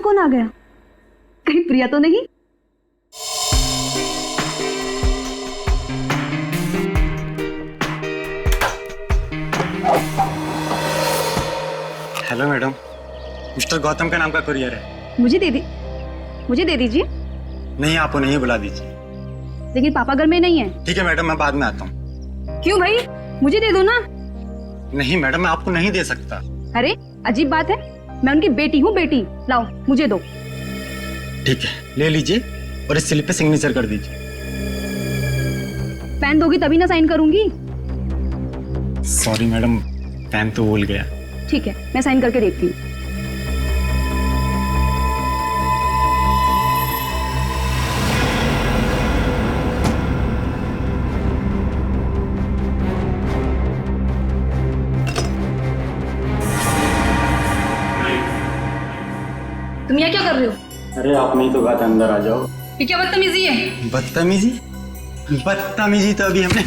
कौन आ गया? कहीं प्रिया तो नहीं? हेलो मैडम, मिस्टर गौतम का नाम का कुरियर है। मुझे दे दीजिए। नहीं, आप उन्हें ही बुला दीजिए। लेकिन पापा घर में नहीं है। ठीक है मैडम, मैं बाद में आता हूँ। क्यों भाई, मुझे दे दो ना। नहीं मैडम, मैं आपको नहीं दे सकता। अरे अजीब बात है, मैं उनकी बेटी हूँ। बेटी लाओ, मुझे दो। ठीक है, ले लीजिए और इस स्लिप पे सिग्नेचर कर दीजिए। पेन दोगी तभी ना साइन करूंगी। सॉरी मैडम, पेन तो भूल गया। ठीक है, मैं साइन करके देखती हूँ। तुम यहाँ क्या कर रहे हो? अरे आपने ही तो कहा था अंदर आ जाओ। ये क्या बदतमीजी है? बदतमीजी तो अभी हमने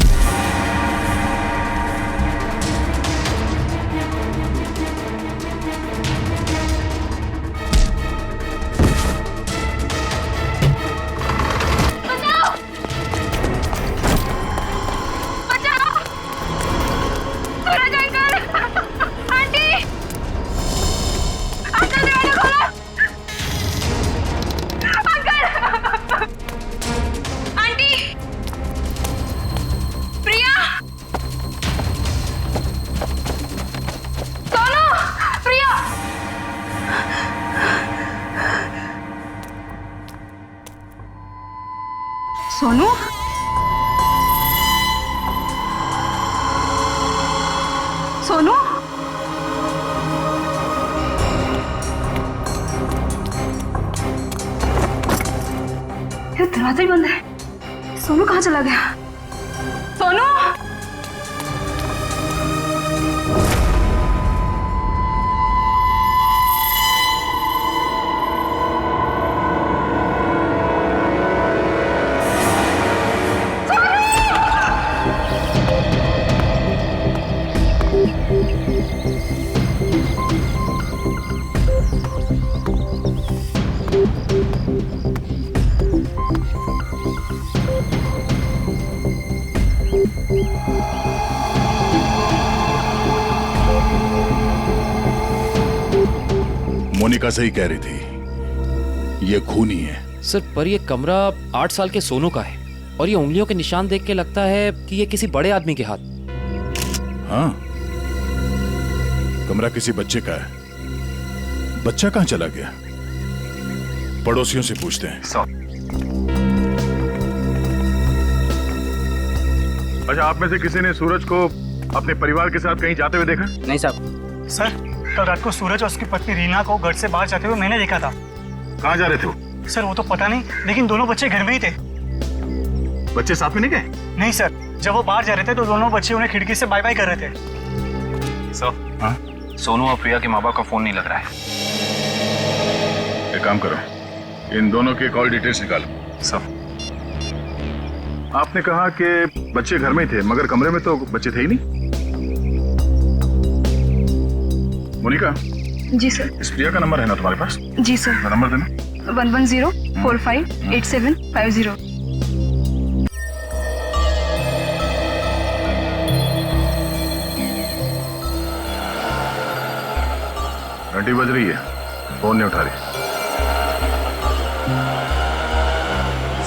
सोनू, सोनू, ये दरवाजा ही बंद है। सोनू कहाँ चला गया? सोनू, मोनिका सही कह रही थी, ये खूनी है। सर, पर ये कमरा 8 साल के सोनू का है और ये उंगलियों के निशान देख के लगता है कि ये किसी बड़े आदमी के हाथ। हाँ, कमरा किसी बच्चे का है। बच्चा कहाँ चला गया? पड़ोसियों से पूछते हैं। अच्छा, आप में से किसी ने सूरज को अपने परिवार के साथ कहीं जाते हुए देखा? नहीं साहब। सर, कल रात को सूरज और उसकी पत्नी रीना को घर से बाहर जाते हुए मैंने देखा था। कहाँ जा रहे थे वो? सर वो तो पता नहीं, लेकिन दोनों बच्चे घर में ही थे। बच्चे साथ में नहीं गए? नहीं सर, जब वो बाहर जा रहे थे तो दोनों बच्चे उन्हें खिड़की से बाय बाय कर रहे थे। सर, हाँ? सोनू और प्रिया के माँ बाप का फोन नहीं लग रहा है। एक काम करो, इन दोनों के कॉल डिटेल्स निकालो। सर, आपने कहा कि बच्चे घर में ही थे, मगर कमरे में तो बच्चे थे ही नहीं। मोनिका, जी सर। इस प्रिया का नंबर है ना तुम्हारे पास? जी सर। नंबर देना। 110458750। घंटी बज रही है, फोन नहीं उठा रही।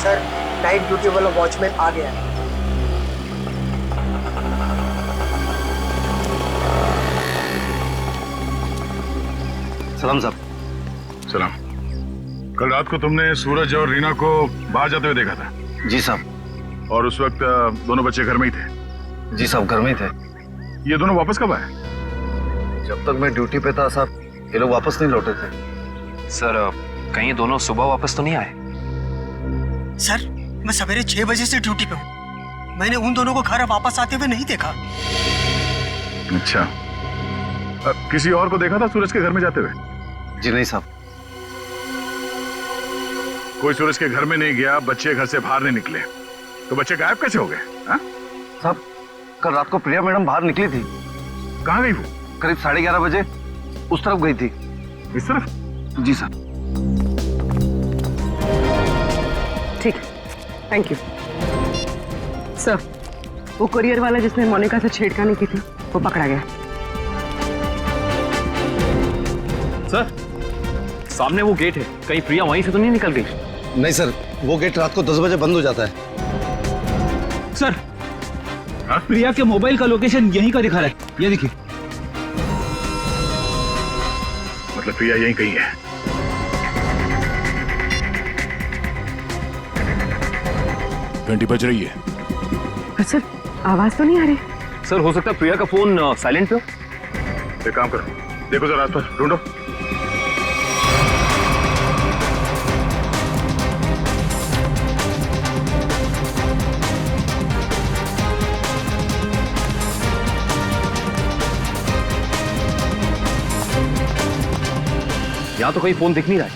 सर, नाइट ड्यूटी वाला वॉचमैन आ गया है। सलाम साहब। सलाम। कल रात को तुमने सूरज और रीना को बाहर जाते हुए देखा था? जी साहब। और उस वक्त दोनों बच्चे घर में ही थे? जी साहब, घर में ही थे। ये दोनों वापस कब आए? जब तक मैं ड्यूटी पे था साहब, ये लोग वापस नहीं लौटे थे। सर, कहीं ये दोनों सुबह वापस तो नहीं आए? सर, मैं सवेरे 6 बजे से ड्यूटी पे हूँ। मैंने उन दोनों को घर वापस आते हुए नहीं देखा। अच्छा, किसी और को देखा था सूरज के घर में जाते हुए? जी नहीं साहब। कोई सूरज के घर में नहीं गया, बच्चे घर से बाहर नहीं निकले, तो बच्चे गायब कैसे हो गए? साहब, कल रात को प्रिया मैडम बाहर निकली थी। कहाँ गई वो? करीब 11:30 बजे उस तरफ गई थी। इस तरफ? जी साहब। ठीक है, थैंक यू सर। वो कुरियर वाला जिसने मोनिका से छेड़खानी की थी वो पकड़ा गया। सर, सामने वो गेट है, कहीं प्रिया वहीं से तो नहीं निकल गई? नहीं सर, वो गेट रात को 10 बजे बंद हो जाता है। सर, प्रिया के मोबाइल का लोकेशन यहीं का दिखा रहा है, ये देखिए। मतलब प्रिया यहीं कहीं है। घंटी बज रही है। सर, आवाज तो नहीं आ रही। सर, हो सकता है प्रिया का फोन साइलेंट पे हो। एक काम करो, देखो जरा आसपास ढूंढो। यहाँ तो कहीं फोन दिख नहीं रहा है।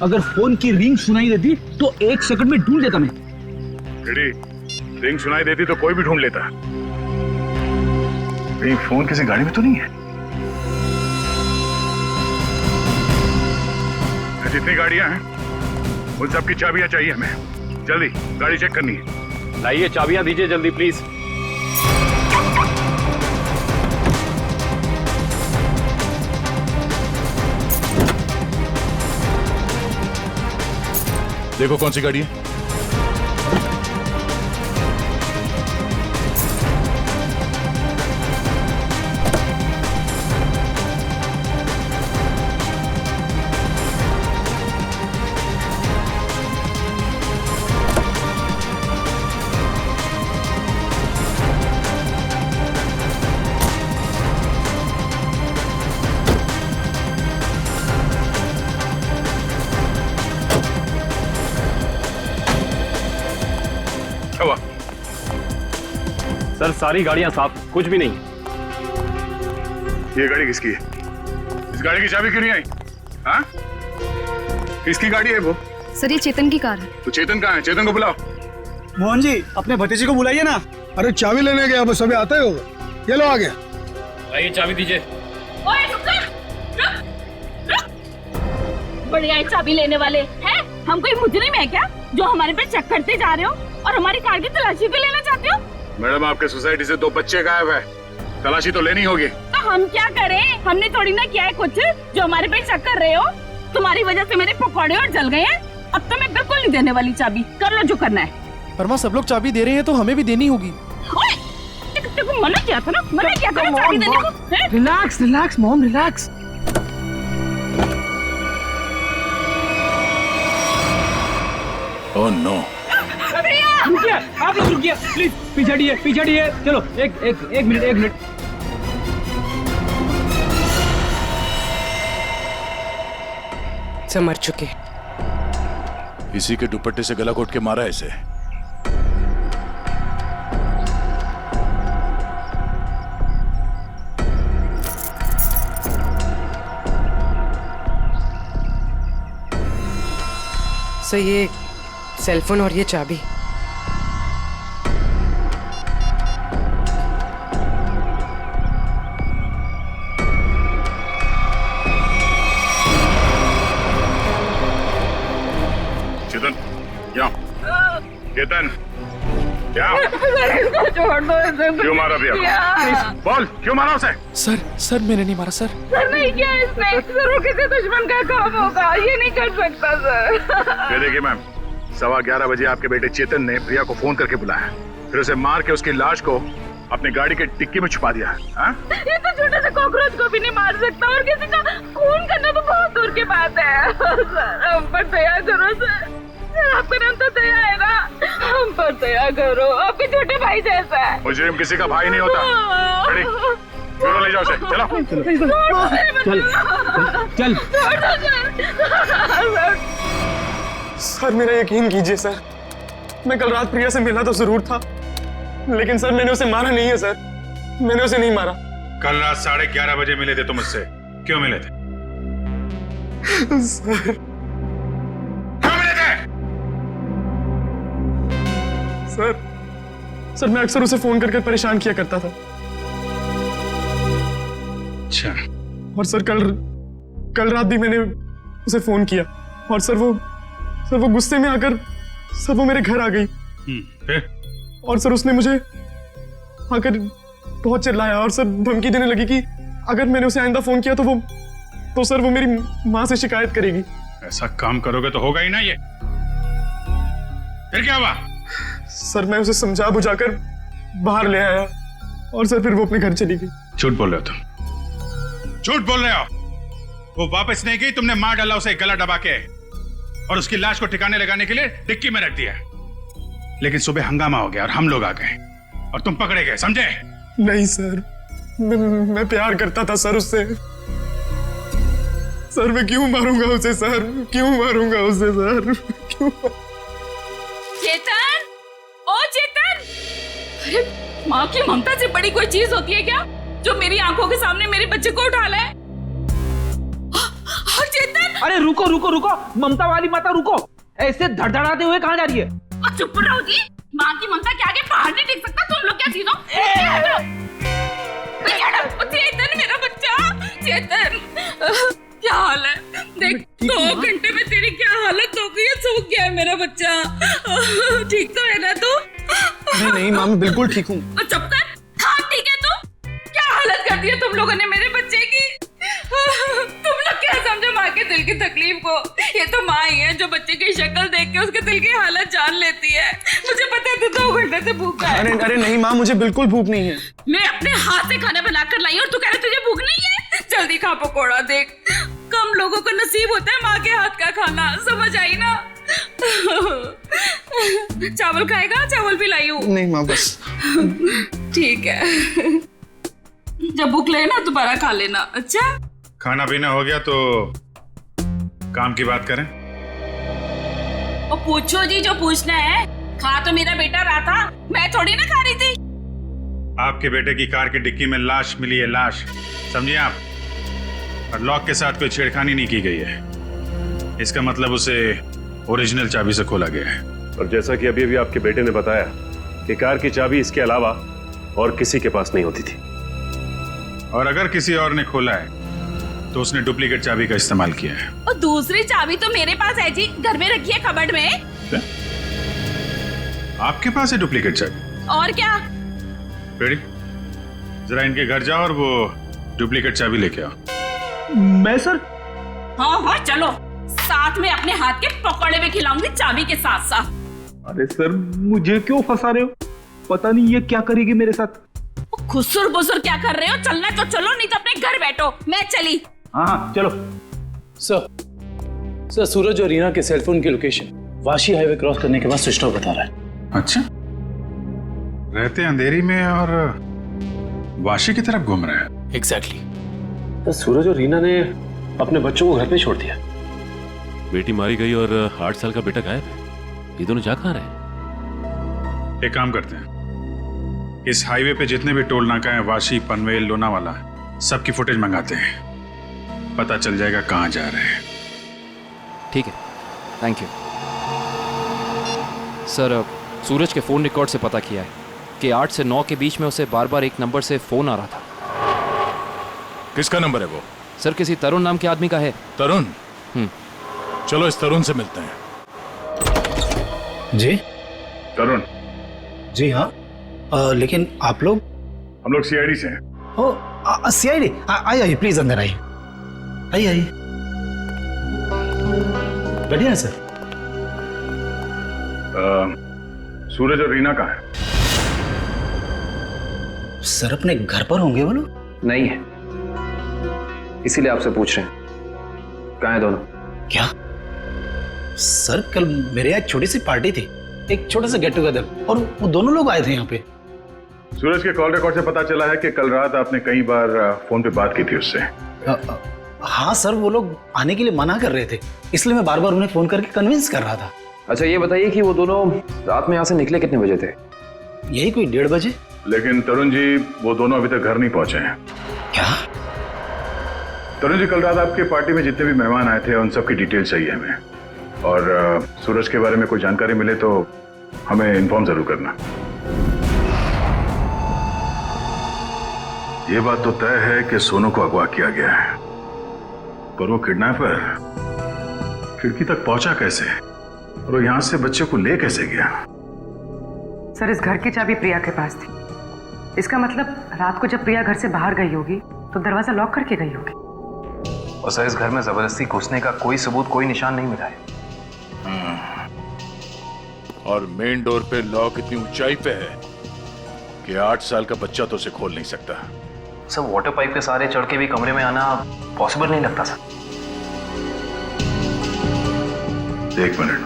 अगर फोन की रिंग सुनाई देती तो 1 सेकंड में ढूंढ लेता मैं। रिंग सुनाई देती तो कोई भी ढूंढ लेता। कहीं फोन किसी गाड़ी में तो नहीं है? जितनी गाड़ियां हैं उन सबकी चाबियां चाहिए हमें। जल्दी गाड़ी चेक करनी है। लाइए, चाबियां दीजिए जल्दी प्लीज। देखो कौन सी गाड़ी है। हुआ? सर, सारी गाड़ियां साफ, कुछ भी नहीं। ये गाड़ी किसकी है? इस गाड़ी की चाबी क्यों नहीं आई? हाँ? किसकी गाड़ी है वो? सर, ये चेतन की कार है। तो चेतन कहाँ है? चेतन को बुलाओ। मोहन जी, अपने भतीजे को बुलाइए ना। अरे चाबी लेने गया, बस अभी आता ही होगा। ये लो आ गया। लाइए, चाबी दीजिए। बढ़िया चाबी लेने वाले हैं। हम कोई मुजरिम है क्या जो हमारे पे चेक करते जा रहे हो और हमारी कार की तलाशी भी लेना चाहते हो? मैडम, आपके सोसाइटी से 2 बच्चे गायब है, तलाशी तो लेनी होगी। तो हम क्या करें? हमने थोड़ी ना किया है कुछ जो हमारे पे चेक कर रहे हो। तुम्हारी वजह से मेरे पकौड़े और जल गए हैं। अब तो मैं बिल्कुल नहीं देने वाली चाबी। कर लो जो करना है। पर माँ, सब लोग चाबी दे रहे हैं तो हमें भी देनी होगी। तेको मना किया था ना, मना किया था ना चाबी देने को। Relax relax mom, relax. Oh no. रुकिए, आप लोग रुकिए प्लीज। पीछे हटिए। चलो एक मिनट। सब मर चुके। इसी के दुपट्टे से गला घोट के मारा इसे। सर, ये सेलफोन और ये चाबी। चेतन, यहाँ। चेतन, यहाँ। छोड़ दो इसे। क्यों मारा भैया? बोल, क्यों मारा उसे? सर मैंने नहीं मारा सर। सर, नहीं किया इसने। सर, वो किसी दुश्मन का काम होगा, ये नहीं कर सकता सर। ये देखिए मैम, 11:15 बजे आपके बेटे चेतन ने प्रिया को फोन करके बुलाया, फिर उसे मार के उसकी लाश को अपनी गाड़ी के डिक्की में छुपा दिया। ये तो छोटे से कॉकरोच को भी नहीं मार सकता और किसी का खून करना तो बहुत दूर की बात है। सर, हम पर दया करो सर। आपका नाम तो दया है ना, हम पर दया करो। आपके छोटे भाई जैसा है। मुजरिम किसी का भाई नहीं होता। चलो ले जाओ उसे, चलो। चल। सर, मेरा यकीन कीजिए सर, मैं कल रात प्रिया से मिला तो जरूर था, लेकिन सर मैंने उसे मारा नहीं है सर। मैंने उसे नहीं मारा। कल रात 11:30 बजे मिले थे तुम मुझसे, क्यों मिले थे? सर, क्यों मिले थे? सर मैं अक्सर उसे फोन करके परेशान किया करता था। अच्छा। और सर कल रात भी मैंने उसे फोन किया और सर वो गुस्से में आकर सर वो मेरे घर आ गई फिर? और सर उसने मुझे आकर बहुत चिल्लाया और सर धमकी देने लगी कि अगर मैंने उसे आइंदा फोन किया तो सर वो मेरी माँ से शिकायत करेगी। ऐसा काम करोगे तो होगा ही ना ये। फिर क्या हुआ? सर मैं उसे समझा बुझाकर बाहर ले आया और सर फिर वो अपने घर चली गई। झूठ बोल रहे हो तुम, झूठ बोल रहे हो। वो वापस नहीं गई, तुमने मार डाला उसे गला दबा के और उसकी लाश को ठिकाने लगाने के लिए डिक्की में रख दिया। लेकिन सुबह हंगामा हो गया और हम लोग आ गए और तुम पकड़े गए, समझे? नहीं सर, मैं प्यार करता था सर उससे। सर मैं क्यों मारूंगा उसे सर, क्यों मारूंगा उसे सर, क्यों? चेतन, ओ चेतन! अरे माँ की ममता से बड़ी कोई चीज होती है क्या जो मेरी आंखों के सामने मेरे बच्चे को उठा ले? चेतन! अरे रुको रुको रुको, ममता वाली माता रुको, ऐसे धड़धड़ाते हुए कहाँ जा रही है? चुप रहो जी, माँ की ममता के आगे पहाड़ नहीं टिक सकता। तुम लोग क्या चीजों? चेतन मेरा बच्चा, चेतन क्या हाल है? देख 2 घंटे में तेरी क्या हालत हो गई है, सूख गया है मेरा बच्चा। ठीक तो है ना तू? नहीं माँ मैं बिल्कुल ठीक हूँ। चुप कर। हाँ ठीक है तू? क्या हालत कर दी है तुम लोगों ने मेरे बच्चे की? तुम लोग क्या समझो माँ के दिल की तकलीफ को? ये तो माँ ही है जो बच्चे की शक्ल देख के उसके दिल की हालत जान लेती है। मुझे पता है तू 2 घंटे से भूखा है। अरे नहीं माँ, मुझे बिल्कुल भूख नहीं है। मैं अपने हाथ से खाना बनाकर लाई और तू कह रहा तुझे भूख नहीं है? जल्दी खा पकौड़ा। देख कम लोगों को नसीब होता है माँ के हाथ का खाना, समझ आई ना? चावल खाएगा? चावल भी लाई हूँ। नहीं माँ बस। ठीक है, जब भूख लगे ना दोबारा खा लेना। अच्छा खाना पीना हो गया तो काम की बात करें। और पूछो जी जो पूछना है। खा तो मेरा बेटा रहा था, मैं थोड़ी ना खा रही थी। आपके बेटे की कार की डिक्की में लाश मिली है, लाश, समझिए आप। और लॉक के साथ कोई छेड़खानी नहीं की गई है। इसका मतलब उसे ओरिजिनल चाबी से खोला गया है। और जैसा कि अभी अभी आपके बेटे ने बताया कि कार की चाबी इसके अलावा और किसी के पास नहीं होती थी। और अगर किसी और ने खोला है तो उसने डुप्लीकेट चाबी का इस्तेमाल किया है। और दूसरी चाबी तो मेरे पास है जी, घर में रखी है कबर्ड में। क्या? आपके पास है डुप्लीकेट चाबी? और क्या? बेटी जरा इनके घर जाओ और वो डुप्लीकेट चाबी लेके आओ। मैं सर? हाँ चलो, साथ में अपने हाथ के पकौड़े भी खिलाऊंगी चाबी के साथ साथ। अरे सर मुझे क्यों फंसा रहे हो? पता नहीं ये क्या करेगी मेरे साथ। खुसुर बुसुर क्या कर रहे हो? चलना तो चलो, नहीं तो अपने घर बैठो। मैं चली। हाँ चलो। सर सूरज और रीना के सेलफोन की लोकेशन वाशी हाईवे क्रॉस करने के बाद स्विच ऑफ बता रहा है। अच्छा, रहते अंधेरी में और वाशी की तरफ घूम रहे हैं। एग्जैक्टली। तो सूरज और रीना ने अपने बच्चों को घर पे छोड़ दिया। बेटी मारी गई और 8 साल का बेटा गायब है। ये दोनों जा कहाँ रहे? एक काम करते हैं, इस हाईवे पे जितने भी टोल नाका हैं, वाशी, पनवेल, लोनावाला, सबकी फुटेज मंगाते हैं। पता चल जाएगा कहाँ जा रहे हैं। ठीक है, थैंक यू सर। सूरज के फोन रिकॉर्ड से पता किया है कि 8 से 9 के बीच में उसे बार बार एक नंबर से फोन आ रहा था। किसका नंबर है वो? सर किसी तरुण नाम के आदमी का है। तरुण? चलो इस तरुण से मिलते हैं। जी तरुण? जी हाँ, लेकिन आप लोग? हम लोग सीआईडी से हैं। ओ सीआईडी? आइए प्लीज अंदर आइए। आइए बढ़िया है सर। सूरज और रीना कहाँ है? सर अपने घर पर होंगे वो लोग? नहीं है, इसीलिए आपसे पूछ रहे हैं। कहाँ है दोनों? क्या सर, कल मेरे यहाँ एक छोटी सी पार्टी थी, एक छोटा सा गेट टुगेदर, और वो दोनों लोग आए थे यहाँ पे। सूरज के कॉल रिकॉर्ड से पता चला है कि कल रात आपने कई बार फोन पे बात की थी उससे। हाँ सर, वो लोग आने के लिए मना कर रहे थे, इसलिए मैं बार बार उन्हें फोन करके कन्विंस कर रहा था। अच्छा ये बताइए कि वो दोनों रात में यहाँ से निकले कितने बजे थे? यही कोई 1:30 बजे। लेकिन तरुण जी, वो दोनों अभी तक घर नहीं पहुंचे हैं। क्या? तरुण जी, कल रात आपके पार्टी में जितने भी मेहमान आए थे उन सब की डिटेल चाहिए हमें। और सूरज के बारे में कोई जानकारी मिले तो हमें इन्फॉर्म जरूर करना। ये बात तो तय है कि सोनू को अगवा किया गया है, पर वो किडनैपर खिड़की तक पहुंचा कैसे, और वो यहां से बच्चे को ले कैसे गया? सर इस घर की चाबी प्रिया के पास थी। इसका मतलब रात को जब प्रिया घर से बाहर गई होगी तो दरवाजा लॉक करके गई होगी। और सर इस घर में जबरदस्ती घुसने का कोई सबूत, कोई निशान नहीं मिला है। और मेन डोर पे लॉक इतनी ऊंचाई पे है कि 8 साल का बच्चा तो उसे खोल नहीं सकता। सर वाटर पाइप के सहारे चढ़ के भी कमरे में आना पॉसिबल नहीं लगता सर। 1 मिनट,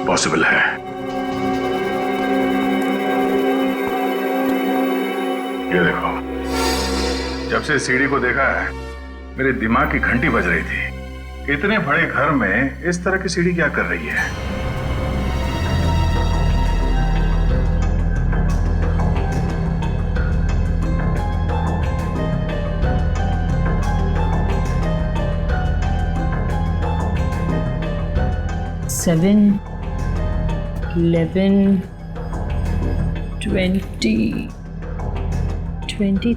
पॉसिबल है। ये देखो, जब से सीढ़ी को देखा है मेरे दिमाग की घंटी बज रही थी। इतने बड़े घर में इस तरह की सीढ़ी क्या कर रही है? Seven, 11, 20, 23,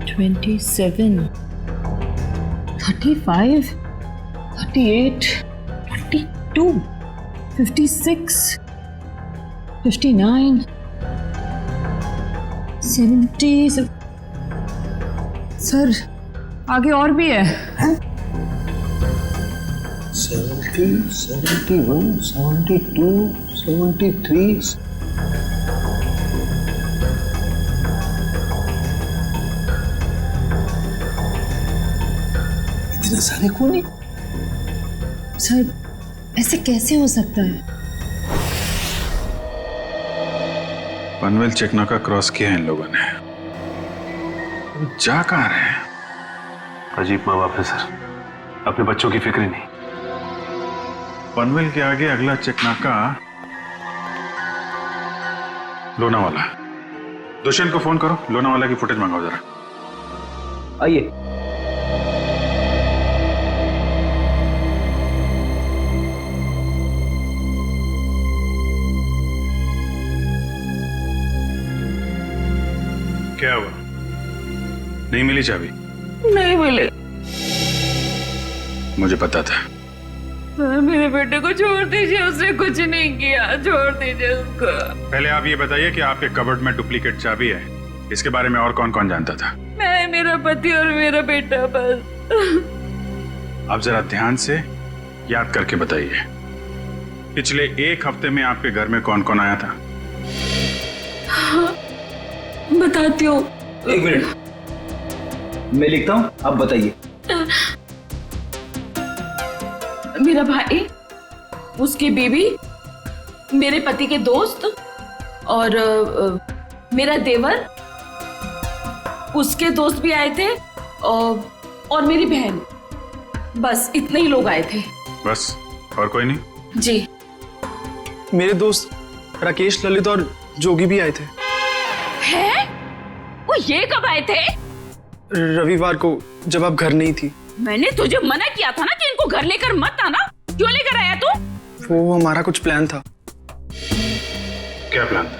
27, 35, 38, 42, 56, 59, 70। सर आगे और भी है। 70, 71, 72, 73। इतने सारे खूनी? सर ऐसे कैसे हो सकता है? पनवेल चेकनाका क्रॉस किया है इन लोगों ने। जा कहां रहे हैं? अजीब माँ बाप है सर, अपने बच्चों की फिक्र ही नहीं। पनवेल के आगे अगला चेकनाका लोनावाला। दुष्यंत को फोन करो, लोनावाला की फुटेज मंगाओ जरा। आइए। क्या हुआ? नहीं मिली चाबी? नहीं मिले। मुझे पता था। सर मेरे बेटे को छोड़ दीजिए, उसने कुछ नहीं किया, छोड़ दीजिए उसको। पहले आप ये बताइए कि आपके कबर्ड में डुप्लीकेट चाबी है, इसके बारे में और कौन कौन जानता था? मैं, मेरा पति और मेरा बेटा बस। आप जरा ध्यान से याद करके बताइए, पिछले 1 हफ्ते में आपके घर में कौन कौन आया था? बताती हूँ। 1 मिनट, मैं लिखता हूँ, आप बताइए। मेरा भाई, उसकी बीवी, मेरे पति के दोस्त और मेरा देवर, उसके दोस्त भी आए थे और मेरी बहन। बस इतने ही लोग आए थे। बस, और कोई नहीं? जी। मेरे दोस्त राकेश, ललित और जोगी भी आए थे। हैं? वो ये कब आए थे? रविवार को, जब आप घर नहीं थी। मैंने तुझे मना किया था ना कि इनको घर लेकर मत आना। क्यों लेकर आया तू? वो हमारा कुछ प्लान था। क्या प्लान था?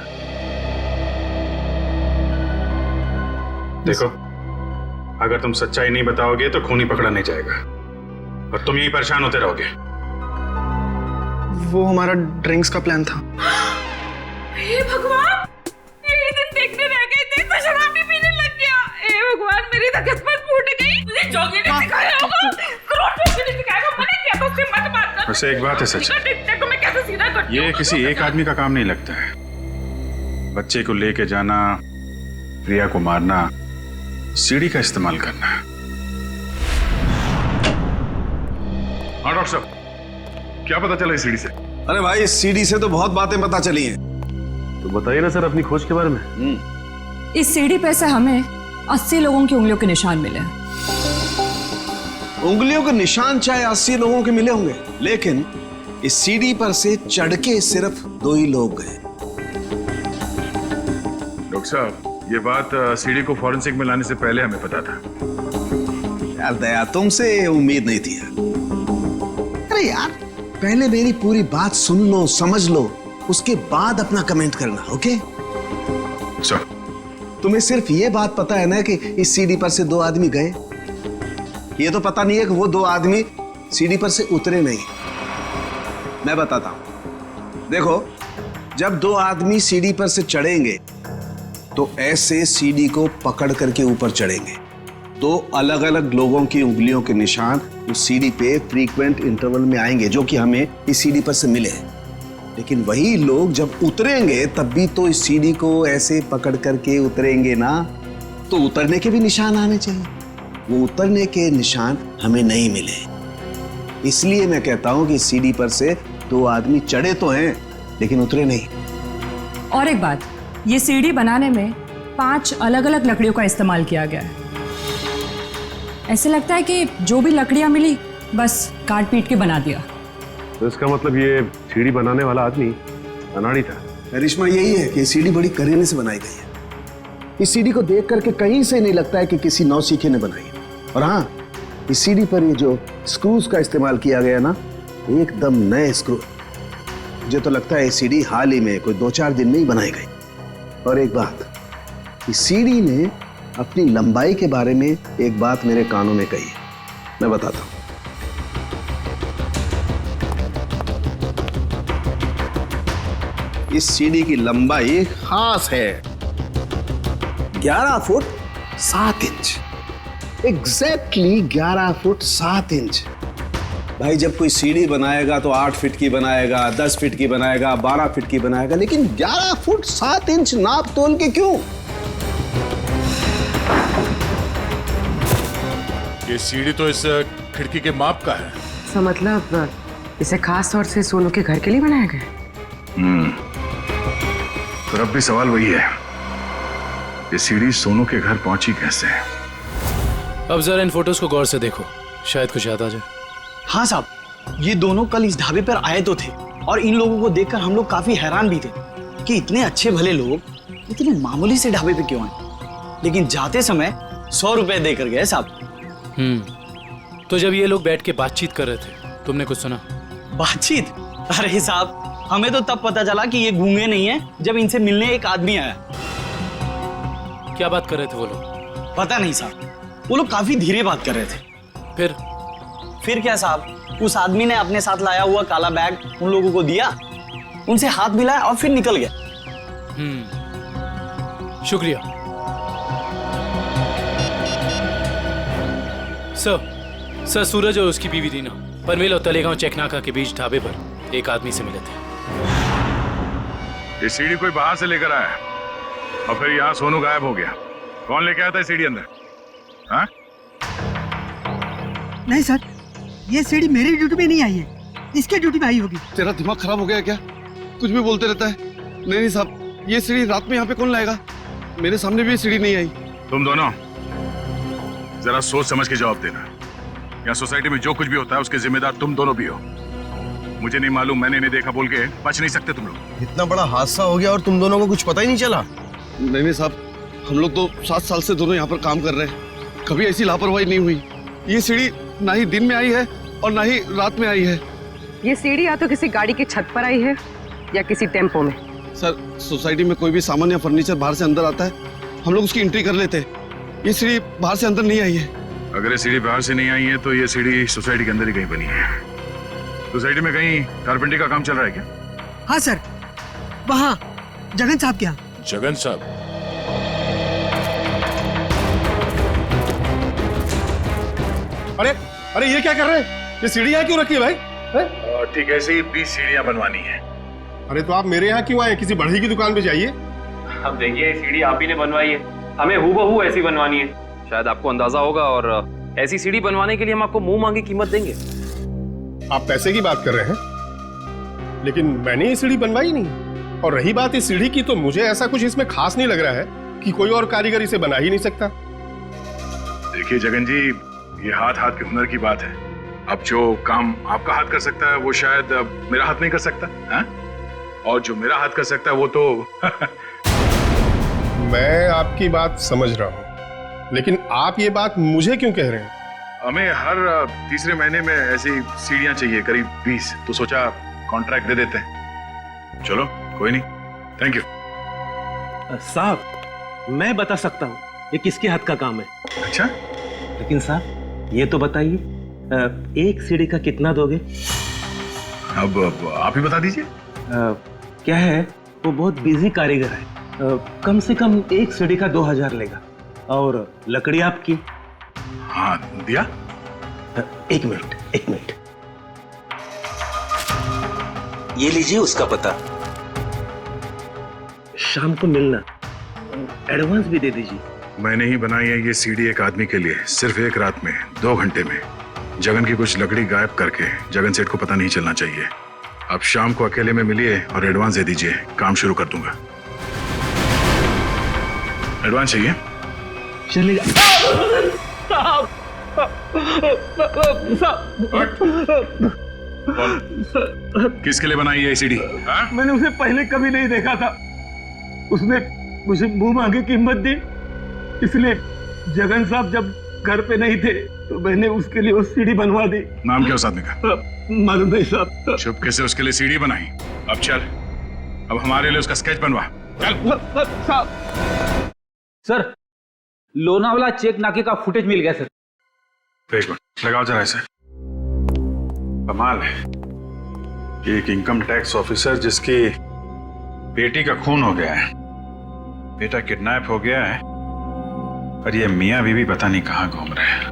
देखो, अगर तुम सच्चाई नहीं बताओगे तो खूनी पकड़ा नहीं जाएगा और तुम यही परेशान होते रहोगे। वो हमारा ड्रिंक्स का प्लान था। हे भगवान, यही दिन देखने रह गए थे तो शराब भी पीने लग गया। हे भगवान, मेरी तो किस्मत फूट गई। मुझे जोगी ने सिखाया होगा, करोड़पति ने सिखाया होगा। मैंने क्या तो उससे मत बात कर। वैसे एक बात है सच, देखो मैं कैसे सीधा करती हूँ। ये किसी एक आदमी का काम नहीं लगता है। बच्चे को लेके जाना, प्रिया को मारना, सीढ़ी का इस्तेमाल करना। हाँ डॉक्टर साहब, क्या पता चला इस सीढ़ी से? अरे भाई, इस सीढ़ी से तो बहुत बातें पता चली हैं। तो बताइए ना सर अपनी खोज के बारे में। इस सीढ़ी पे से हमें 80 लोगों की उंगलियों के निशान मिले। उंगलियों के निशान चाहे 80 लोगों के मिले होंगे, लेकिन इस सीढ़ी पर से चढ़ के सिर्फ 2 ही लोग गए। डॉक्टर साहब, ये बात सीढ़ी को फॉरेंसिक में लाने से पहले हमें पता था। यार दया, तुमसे उम्मीद नहीं थी यार। अरे यार, पहले मेरी पूरी बात सुन लो, समझ लो, उसके बाद अपना कमेंट करना, ओके? तुम्हें सिर्फ ये बात पता है ना कि इस सीढ़ी पर से 2 आदमी गए। ये तो पता नहीं है कि वो 2 आदमी सीढ़ी पर से उतरे नहीं। मैं बताता हूं, देखो, जब दो आदमी सीढ़ी पर से चढ़ेंगे तो ऐसे सीढ़ी को पकड़ करके ऊपर चढ़ेंगे। दो अलग अलग लोगों की उंगलियों के निशान उस सीढ़ी पे फ्रीक्वेंट इंटरवल में आएंगे, जो कि हमें इस सीढ़ी पर से मिले। लेकिन वही लोग जब उतरेंगे तब भी तो इस सीढ़ी को ऐसे पकड़ करके उतरेंगे ना, तो उतरने के भी निशान आने चाहिए। वो उतरने के निशान हमें नहीं मिले, इसलिए मैं कहता हूं कि सीढ़ी पर से दो आदमी चढ़े तो हैं लेकिन उतरे नहीं। और एक बात, ये सीढ़ी बनाने में 5 अलग अलग लकड़ियों का इस्तेमाल किया गया है। ऐसे लगता है कि जो भी लकड़ियां मिली बस काट पीट के बना दिया। तो इसका मतलब ये सीढ़ी बनाने वाला आदमी अनाड़ी था। करिश्मा यही है कि सीढ़ी बड़ी करीने से बनाई गई है। इस सीढ़ी को देख करके कहीं से नहीं लगता है कि किसी नौसीखे ने बनाई है। और हाँ, इस सीढ़ी पर ये जो स्क्रूज का इस्तेमाल किया गया ना, एकदम नए स्क्रू। मुझे तो लगता है ये सीढ़ी हाल ही में कोई 2-4 दिन में ही बनाई गई। और एक बात, इस सीढ़ी ने अपनी लंबाई के बारे में एक बात मेरे कानों में कही है, मैं बताता हूं। इस सीढ़ी की लंबाई खास है 11 foot 7 inch. Exactly 11 foot 7 inch. भाई, जब कोई सीढ़ी बनाएगा तो 8 फीट की बनाएगा, 10 फीट की बनाएगा, 12 फीट की बनाएगा, लेकिन 11 फुट 7 इंच नाप तोल के क्यों? ये सीढ़ी तो इस खिड़की के माप का है। तो मतलब इसे खास तौर से सोनू के घर के लिए बनाया गया? तो अब भी सवाल वही है, ये सीढ़ी सोनू के घर पहुंची कैसे? अब जरा इन फोटोज को गौर से देखो, शायद कुछ याद आ जाए। हाँ साहब, ये दोनों कल इस ढाबे पर आए तो थे और इन लोगों को देखकर हम लोग काफी हैरान भी थे कि इतने अच्छे भले लोग इतने मामूली से ढाबे पे क्यों आए। लेकिन जाते समय 100 रुपए देकर गए साहब। तो जब ये लोग बैठ के बातचीत कर रहे थे, तुमने कुछ सुना? बातचीत? अरे साहब, हमें तो तब पता चला कि ये गूंगे नहीं है जब इनसे मिलने एक आदमी आया। क्या बात कर रहे थे वो लोग? पता नहीं साहब, वो लोग काफी धीरे बात कर रहे थे। फिर क्या साहब, उस आदमी ने अपने साथ लाया हुआ काला बैग उन लोगों को दिया, उनसे हाथ मिलाया और फिर निकल गया। शुक्रिया सर। सूरज और उसकी बीवी रीना पनवेल और तलेगांव चेकनाका के बीच ढाबे पर एक आदमी से मिले थे। ये सीढ़ी कोई बाहर से लेकर आया और फिर यहाँ सोनू गायब हो गया। कौन लेके आया था सीढ़ी अंदर? हाँ? नहीं सर, ये सीढ़ी मेरी ड्यूटी में नहीं आई है, इसके ड्यूटी में आई होगी। तेरा दिमाग खराब हो गया क्या? कुछ भी बोलते रहता है। नहीं साहब, ये सीढ़ी रात में यहाँ पे कौन लाएगा? मेरे सामने भी ये सीढ़ी नहीं आई। तुम दोनों जरा सोच समझ के जवाब देना। यहाँ सोसाइटी में जो कुछ भी होता है उसके जिम्मेदार तुम दोनों भी हो। मुझे नहीं मालूम, मैंने नहीं देखा बोल के बच नहीं सकते तुम लोग। इतना बड़ा हादसा हो गया और तुम दोनों को कुछ पता ही नहीं चला? नहीं साहब, हम लोग तो 7 साल से दोनों यहाँ पर काम कर रहे हैं, कभी ऐसी लापरवाही नहीं हुई। ये सीढ़ी ना ही दिन में आई है और ना ही रात में आई है। ये सीढ़ी या तो किसी गाड़ी की छत पर आई है या किसी टेम्पो में। सर, सोसाइटी में कोई भी सामान या फर्नीचर बाहर से अंदर आता है, हम लोग उसकी एंट्री कर लेते हैं। ये सीढ़ी बाहर से अंदर नहीं आई है। अगर ये सीढ़ी बाहर से नहीं आई है तो ये सीढ़ी सोसाइटी के अंदर ही कहीं बनी है। सोसाइटी में कहीं कारपेंटरी का काम चल रहा है क्या? हाँ सर, वहाँ जगन साहब के यहाँ। जगन साहब? अरे ये क्या कर रहे हैं? ये सीढ़ी यहाँ क्यों रखी है भाई? ठीक है, ऐसे ही 20 सीढ़ियाँ बनवानी है। अरे तो आप मेरे यहाँ क्यों आए? किसी बढ़ई की दुकान पे जाइए। अब देखिए, सीढ़ी आप ही ने बनवाई है, हमें हूबहू ऐसी बनवानी है। शायद आपको अंदाजा होगा, और ऐसी सीढ़ी बनवाने के लिए हम आपको मुंह मांगी कीमत देंगे। आप पैसे की बात कर रहे हैं, लेकिन मैंने ये सीढ़ी बनवाई नहीं। और रही बात इस सीढ़ी की, तो मुझे ऐसा कुछ इसमें खास नहीं लग रहा है कि कोई और कारीगर इसे बना ही नहीं सकता। देखिए जगन जी, ये हाथ हाथ के हुनर की बात है। अब जो काम आपका हाथ कर सकता है वो शायद मेरा हाथ नहीं कर सकता है? और जो मेरा हाथ कर सकता है वो तो मैं आपकी बात समझ रहा हूँ, लेकिन आप ये बात मुझे क्यों कह रहे हैं? हमें हर तीसरे महीने में ऐसी सीढ़ियां चाहिए, करीब 20, तो सोचा कॉन्ट्रैक्ट दे देते हैं। चलो कोई नहीं, थैंक यू। साहब, मैं बता सकता हूँ ये किसके हाथ का काम है। अच्छा? लेकिन साहब ये तो बताइए, एक सीढ़ी का कितना दोगे? अब आप ही बता दीजिए। क्या है, वो बहुत बिजी कारीगर है, कम से कम एक सीढ़ी का 2000 लेगा। और लकड़ी आपकी? हाँ, दिया। एक मिनट, ये लीजिए उसका पता। शाम को मिलना, एडवांस भी दे दीजिए। मैंने ही बनाई है ये सीढ़ी एक आदमी के लिए, सिर्फ एक रात में, 2 घंटे में। जगन की कुछ लकड़ी गायब करके जगन सेठ को पता नहीं चलना चाहिए। आप शाम को अकेले में मिलिए और एडवांस दे दीजिए, काम शुरू कर दूंगा। एडवांस चाहिए? चलेगा। किसके लिए बनाई है ये सीढ़ी? मैंने उसे पहले कभी नहीं देखा था, उसने मुझे मुंह मांगे कीमत दी, इसलिए जगन साहब जब घर पे नहीं थे तो मैंने उसके लिए वो सीढ़ी बनवा दी। नाम क्या उस आदमी का? मालूम नहीं साहब। चुपके से उसके लिए सीढ़ी बनाई। अब चल, अब हमारे लिए उसका स्केच बनवा। चल। सर, लोनावाला चेक नाके का फुटेज मिल गया सर। एक मिनट लगाओ जरा इसे। कमाल है, एक इनकम टैक्स ऑफिसर जिसकी बेटी का खून हो गया है, बेटा किडनैप हो गया है, और ये मियां बीवी पता नहीं कहां घूम रहे हैं।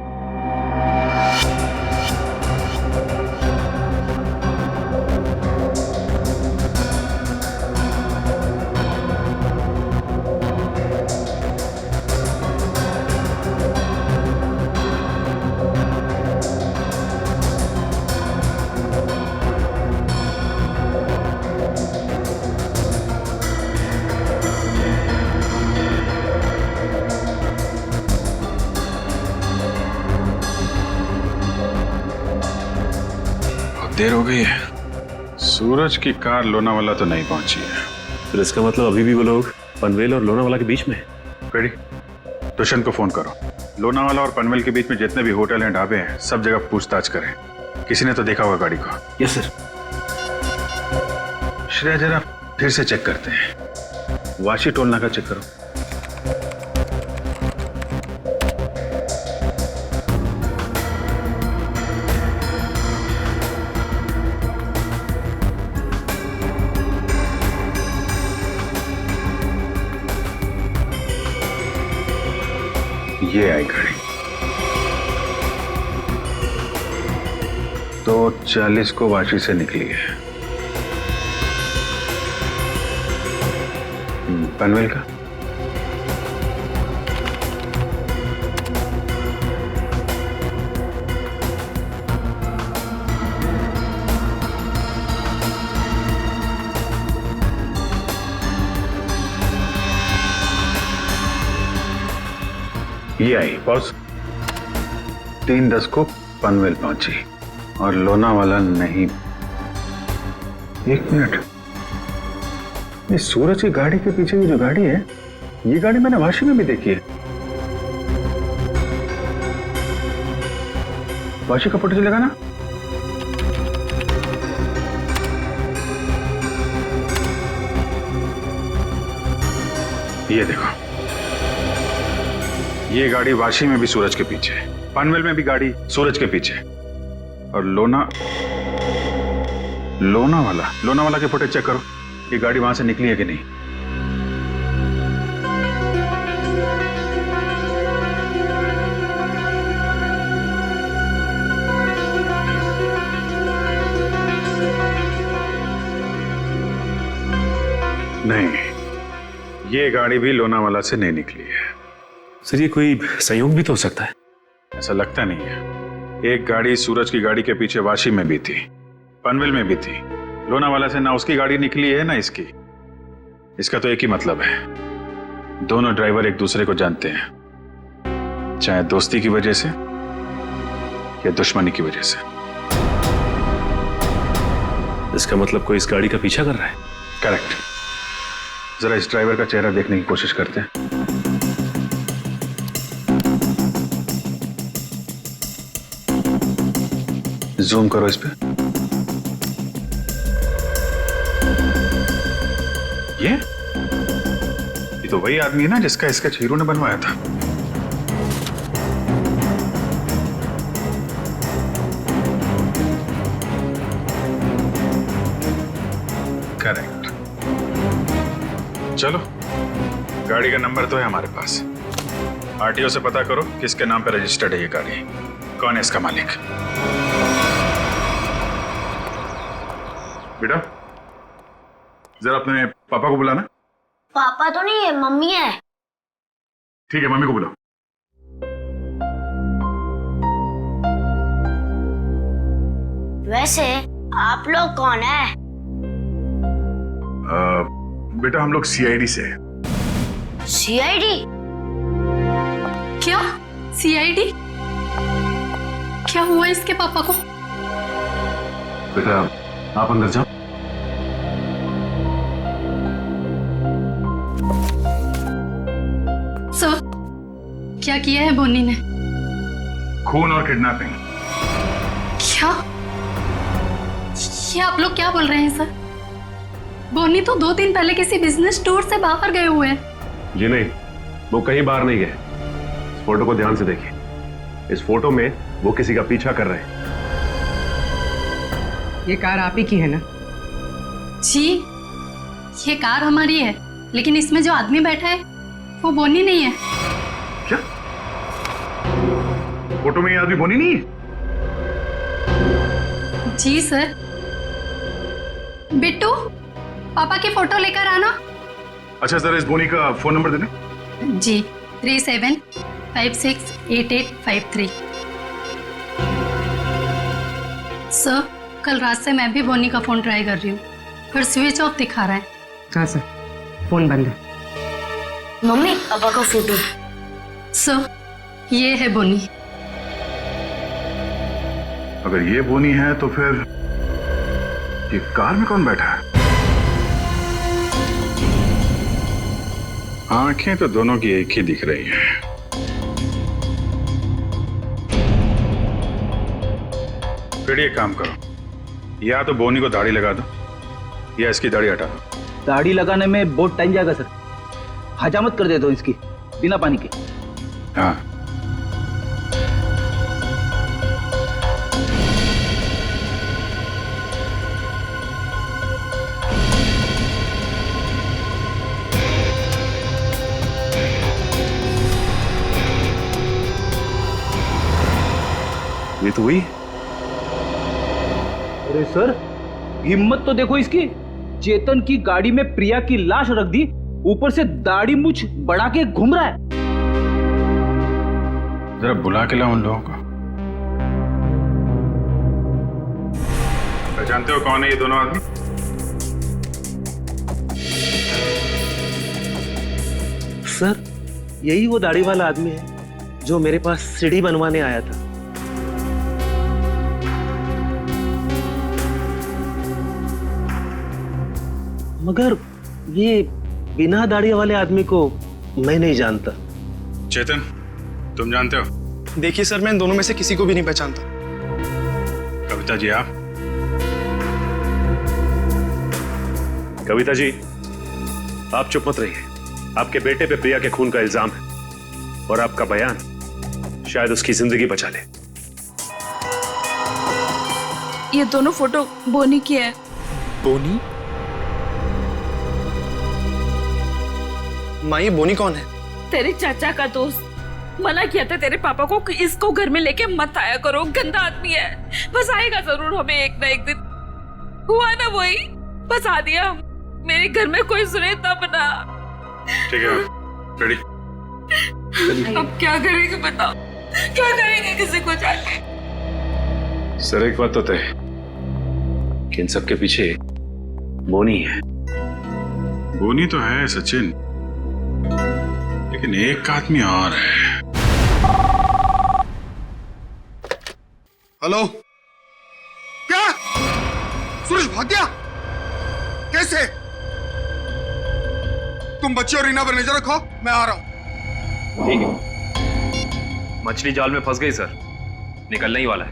देर हो गई है, सूरज की कार लोनावाला तो नहीं पहुंची है। फिर इसका मतलब अभी भी वो लोग पनवेल और लोनावाला के बीच में है। रेडी, दुष्यंत को फोन करो। लोनावाला और पनवेल के बीच में जितने भी होटल हैं, ढाबे हैं, सब जगह पूछताछ करें। किसी ने तो देखा होगा गाड़ी को। Yes sir. श्रेया जरा फिर से चेक करते हैं, वाशी टोल नाका चेक करो। ये आई गाड़ी, 2:40 को वाशी से निकली है। पनवेल का ये आई बॉस, 3:10 को पनवेल पहुंची और लोनावाला नहीं। 1 मिनट, ये सूरज की गाड़ी के पीछे की जो गाड़ी है, ये गाड़ी मैंने वाशी में भी देखी है। वाशी का फोटो चलेगा ना? ये देखो, ये गाड़ी वाशी में भी सूरज के पीछे, पनवेल में भी गाड़ी सूरज के पीछे, और लोनावाला के फुटेज चेक करो, ये गाड़ी वहां से निकली है कि नहीं। नहीं, ये गाड़ी भी लोनावाला से नहीं निकली है। सर, ये कोई संयोग भी तो हो सकता है। ऐसा लगता नहीं है। एक गाड़ी सूरज की गाड़ी के पीछे वाशी में भी थी, पनवेल में भी थी। लोनावाला से ना उसकी गाड़ी निकली है ना इसकी। इसका तो एक ही मतलब है, दोनों ड्राइवर एक दूसरे को जानते हैं, चाहे दोस्ती की वजह से या दुश्मनी की वजह से। इसका मतलब कोई इस गाड़ी का पीछा कर रहा है। करेक्ट। जरा इस ड्राइवर का चेहरा देखने की कोशिश करते हैं। जूम करो इस पे। ये तो वही आदमी है ना जिसका स्केच हीरो ने बनवाया था। करेक्ट। चलो, गाड़ी का नंबर तो है हमारे पास। आरटीओ से पता करो किसके नाम पे रजिस्टर्ड है ये गाड़ी, कौन है इसका मालिक। बेटा, जरा अपने पापा को बुलाना। पापा तो नहीं है, मम्मी है। ठीक है, मम्मी को बुलाओ। वैसे आप लोग कौन है? बेटा, हम लोग सीआईडी से हैं। सीआईडी? क्या सीआईडी? क्या हुआ इसके पापा को? बेटा, आप अंदर जाओ। सर, क्या किया है बोनी ने? खून और किडनैपिंग। क्या? ये आप लोग क्या बोल रहे हैं सर? बोनी तो 2 दिन पहले किसी बिजनेस टूर से बाहर गए हुए हैं। जी नहीं, वो कहीं बाहर नहीं गए। इस फोटो को ध्यान से देखिए। इस फोटो में वो किसी का पीछा कर रहे हैं। ये कार आप ही की है ना? जी, ये कार हमारी है, लेकिन इसमें जो आदमी बैठा है वो बोनी नहीं है। क्या? फोटो में ये आदमी बोनी नहीं है? जी सर। बिट्टू, पापा की फोटो लेकर आना। अच्छा, जरा इस बोनी का फोन नंबर देना। जी, 37568853। सर, कल रात से मैं भी बोनी का फोन ट्राई कर रही हूँ, पर स्विच ऑफ दिखा रहा है। हाँ सर, फोन बंद है। मम्मी, पापा का फोटो। सर, ये है बोनी। अगर ये बोनी है तो फिर ये कार में कौन बैठा है? आंखें तो दोनों की एक ही दिख रही हैं। फिर ये काम करो, या तो बोनी को दाढ़ी लगा दो या इसकी दाढ़ी हटा दो। दाढ़ी लगाने में बहुत टाइम जाएगा सर, हजामत कर दे दो इसकी बिना पानी के। हाँ, ये तो हुई। अरे सर, हिम्मत तो देखो इसकी। चेतन की गाड़ी में प्रिया की लाश रख दी, ऊपर से दाढ़ी मूछ बढ़ा के घूम रहा है। जरा बुला के लाओ उन लोगों को। जानते हो कौन है ये दोनों आदमी? सर, यही वो दाढ़ी वाला आदमी है जो मेरे पास सीढ़ी बनवाने आया था। मगर ये बिना दाढ़ी वाले आदमी को मैं नहीं जानता। चेतन, तुम जानते हो? देखिए सर, मैं इन दोनों में से किसी को भी नहीं पहचानता। कविता जी, आप? कविता जी, आप चुप मत रहिए। आपके बेटे पे प्रिया के खून का इल्जाम है और आपका बयान शायद उसकी जिंदगी बचा ले। ये दोनों फोटो बोनी की है। बोनी? माँ, ये बोनी कौन है? तेरे चाचा का दोस्त। मना किया था तेरे पापा को कि इसको घर में लेके मत आया करो, गंदा आदमी है। बस आएगा जरूर हमें एक ना एक दिन। हुआ ना वही, बस आ दिया। मेरे घर में कोई सुने तब ना। ठीक है, रेडी? अब क्या करेंगे बताओ, क्या करेंगे किसी को जाके? सर, एक बात तो तय है कि इन सबके पीछे बोनी है। बोनी तो है सचिन, लेकिन एक आदमी और है। हेलो? क्या? सूरज भाग गया? कैसे? तुम बच्चे और रीना पर नजर रखो, मैं आ रहा हूं। ठीक है। मछली जाल में फंस गई सर, निकलने ही वाला है।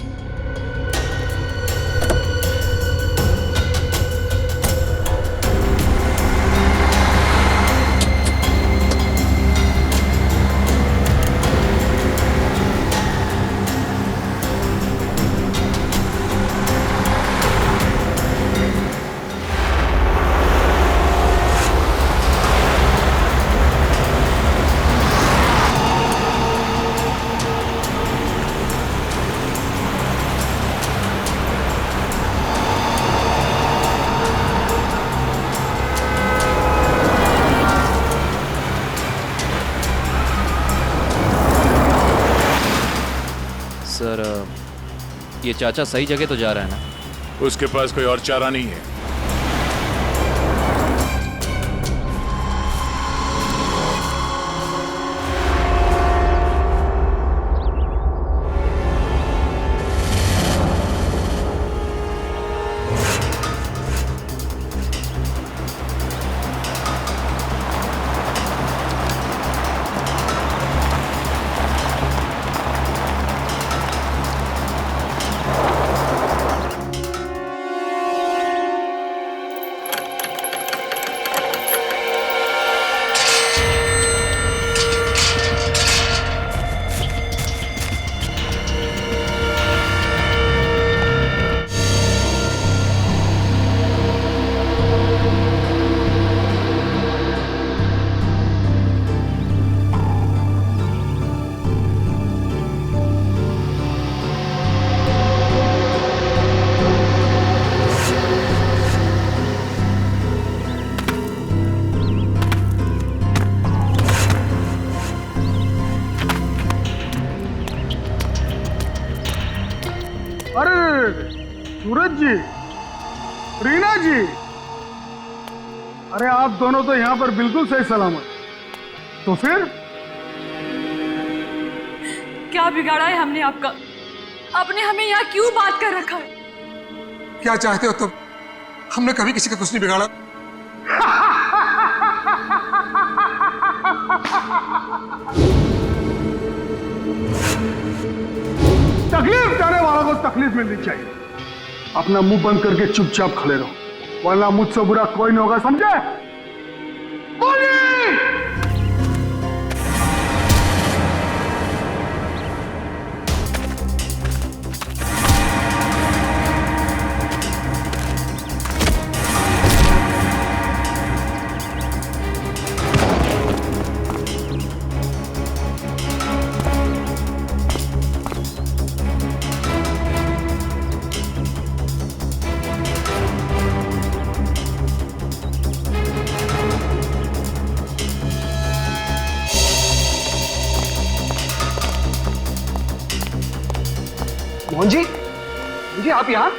ये चाचा सही जगह तो जा रहा है ना? उसके पास कोई और चारा नहीं है। सूरज जी, रीना जी, अरे आप दोनों तो यहाँ पर बिल्कुल सही सलामत। तो फिर क्या बिगाड़ा है हमने आपका? आपने हमें यहाँ क्यों बात कर रखा है? क्या चाहते हो तुम? हमने कभी किसी का कुछ नहीं बिगाड़ा। तकलीफ देने वालों को तकलीफ मिलनी चाहिए। अपना मुंह बंद करके चुपचाप खड़े रहो, वरना मुझसे बुरा कोई नहीं होगा, समझे? बोलिए। मोहन जी, जी आप यहाँ?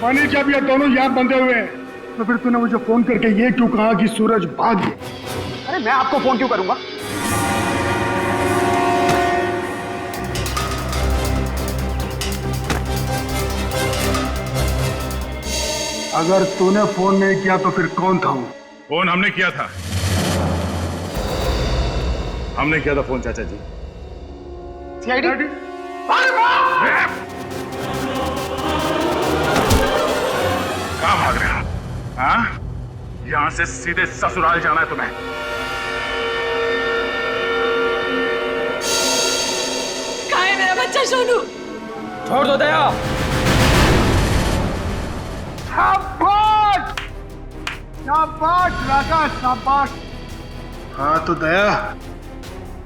मानी जब ये दोनों यहाँ बंधे हुए हैं तो फिर तूने मुझे फोन करके ये क्यों कहा कि सूरज भाग गया? अरे मैं आपको फोन क्यों करूंगा? अगर तूने फोन नहीं किया तो फिर कौन था वो? फोन हमने किया था। हमने किया था फोन चाचा जी। सीआईडी? कहाँ भाग रहे हो? हाँ? यहां से सीधे ससुराल जाना है तुम्हें। कहाँ है मेरा बच्चा सोनू? छोड़ दो दया। शाबाश, शाबाश राजा, शाबाश। हाँ तो दया,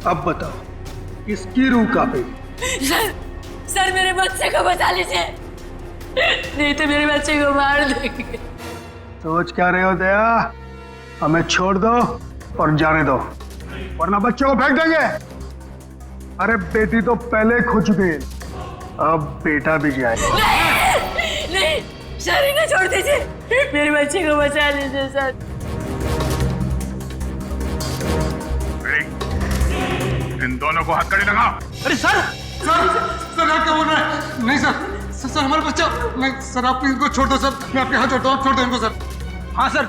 अब बताओ किसकी रूह कांपेगी? सर मेरे बच्चे को बचा लीजिए, नहीं तो मेरे बच्चे को मार देंगे। सोच क्या रहे हो दया? हमें छोड़ दो और जाने दो, वरना बच्चों को फेंक देंगे। अरे बेटी तो पहले खो चुकी है, अब बेटा भी जाए। नहीं सर, इन्हें छोड़ दीजिए, मेरे बच्चे को बचा लीजिए सर। इन दोनों को हथकड़ी लगाओ। अरे सर, सर आप क्या बोल रहे हैं? नहीं सर हमारा बच्चा। नहीं सर, आप इनको छोड़ दो सर, मैं आपके हाथ जोड़ता हूँ, छोड़ दो इनको सर। हाँ सर,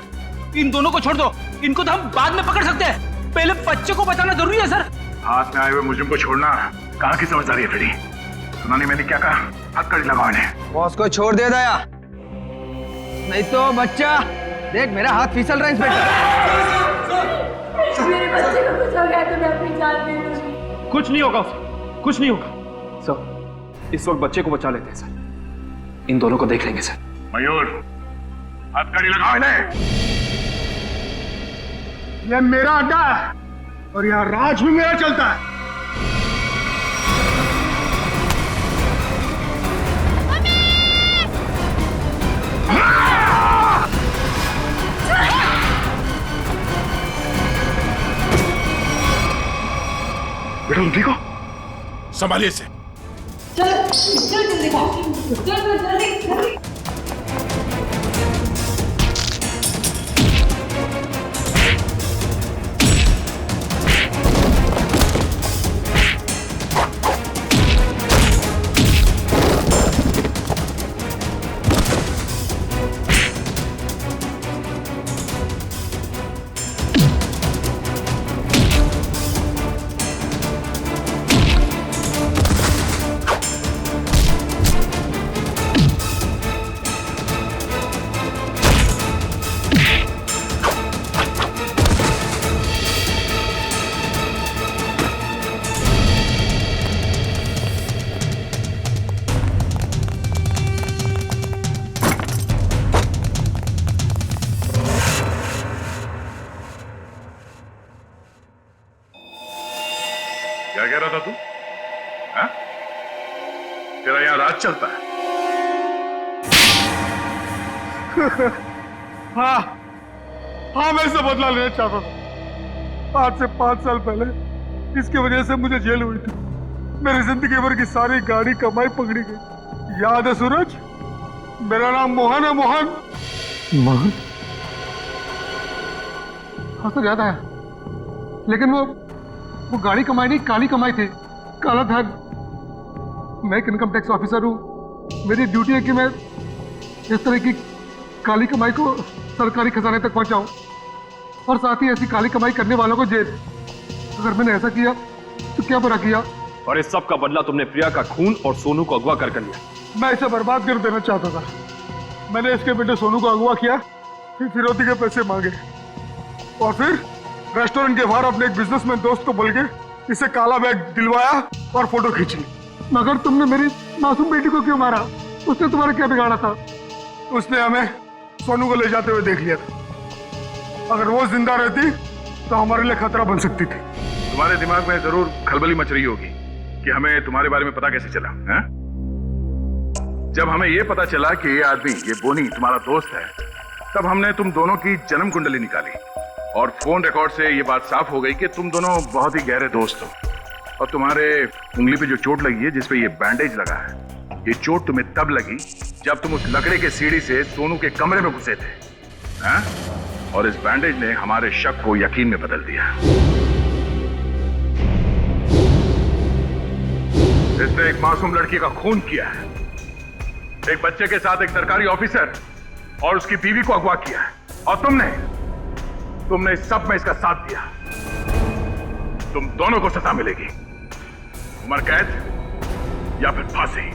इन दोनों को छोड़ दो, इनको तो हम बाद में पकड़ सकते हैं, पहले बच्चे को बचाना जरूरी है सर। हाथ में आए हुए मुझे को छोड़ना कहाँ की समझदारी है फ्रेडी? सुना नहीं मैंने क्या कहा? हथकड़ी लगाओ इन्हें। बॉस को छोड़ दे दया, नहीं तो बच्चा देख मेरा हाथ फिसल रहा है इंस्पेक्टर। मेरे बच्चे को कुछ हो गया तो मैं अपनी जान दे दूंगी। कुछ नहीं होगा उसे, कुछ नहीं होगा सर। इस वक्त बच्चे को बचा लेते हैं सर, इन दोनों को देख लेंगे सर। मयूर, हथकड़ी लगाओ इन्हें। ये मेरा अड्डा है और यहाँ राज भी मेरा चलता है। बेटा तुम ठीक हो? संभालिए इसे। चल क्या कह रहा था तू? हाँ? तेरा यहाँ राज चलता है? हाँ हाँ, मैं इससे बदला लेना चाहता था। आज से 5 साल पहले इसकी वजह से मुझे जेल हुई थी। मेरी जिंदगी भर की सारी गाड़ी कमाई पकड़ी गई। याद है सूरज? मेरा नाम मोहन है, मोहन। मोहन? हाँ सर, याद आया। लेकिन वो गाड़ी कमाई नहीं, काली कमाई थी। काला धन। मैं एक इनकम टैक्स ऑफिसर हूँ। मेरी ड्यूटी है कि मैं इस तरह की काली कमाई को सरकारी खजाने तक पहुंचाऊं और साथ ही ऐसी काली कमाई करने वालों को जेल। अगर मैंने ऐसा किया तो क्या बुरा किया? और इस सब का बदला तुमने प्रिया का खून और सोनू को अगवा कर लिया। मैं इसे बर्बाद कर देना चाहता था। मैंने इसके बेटे सोनू को अगवा किया, फिर फिरौती के पैसे मांगे और फिर रेस्टोरेंट के बाहर अपने एक बिजनेसमैन दोस्त को बोल के इसे काला बैग दिलवाया और फोटो खींच ली। मगर तुमने मेरी मासूम बेटी को क्यों मारा? उसने तुम्हारा क्या बिगाड़ा था? उसने हमें सोनू को ले जाते हुए देख लिया था। अगर वो जिंदा रहती तो हमारे लिए खतरा बन सकती थी। तुम्हारे दिमाग में जरूर खलबली मच रही होगी कि हमें तुम्हारे बारे में पता कैसे चला है? जब हमें ये पता चला कि ये आदमी, ये बोनी तुम्हारा दोस्त है, तब हमने तुम दोनों की जन्म कुंडली निकाली और फोन रिकॉर्ड से ये बात साफ हो गई कि तुम दोनों बहुत ही गहरे दोस्त हो। और तुम्हारे उंगली पे जो चोट लगी है, जिसपे ये बैंडेज लगा है, ये चोट तुम्हें तब लगी जब तुम उस लकड़े के सीढ़ी से सोनू के कमरे में घुसे थे, हैं? और इस बैंडेज ने हमारे शक को यकीन में बदल दिया। इसने एक मासूम लड़की का खून किया है, एक बच्चे के साथ एक सरकारी ऑफिसर और उसकी बीवी को अगवा किया है, और तुमने इस सब में इसका साथ दिया। तुम दोनों को सजा मिलेगी, उम्र कैद या फिर फांसी।